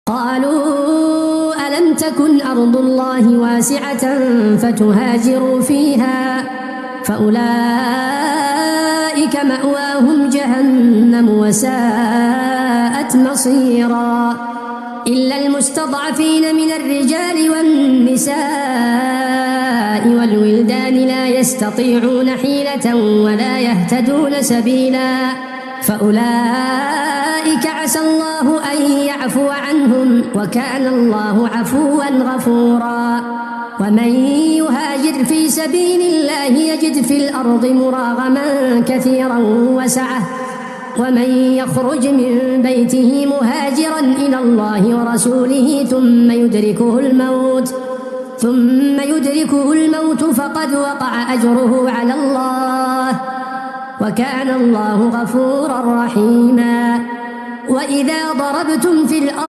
قالوا ألم تكن أرض الله واسعة فتهاجروا فيها فأولئك مأواهم جهنم وساءت مصيرا إلا المستضعفين من الرجال والنساء والولدان لا يستطيعون حيلة ولا يهتدون سبيلا فأولئك عسى الله أن يعفو عنهم وكان الله عفوا غفورا ومن يهاجر في سبيل الله يجد في الأرض مراغما كثيرا وسعة ومن يخرج من بيته مهاجرا إلى الله ورسوله ثم يدركه الموت فقد وقع أجره على الله وكان الله غفورا رحيما وإذا ضربتم في الأرض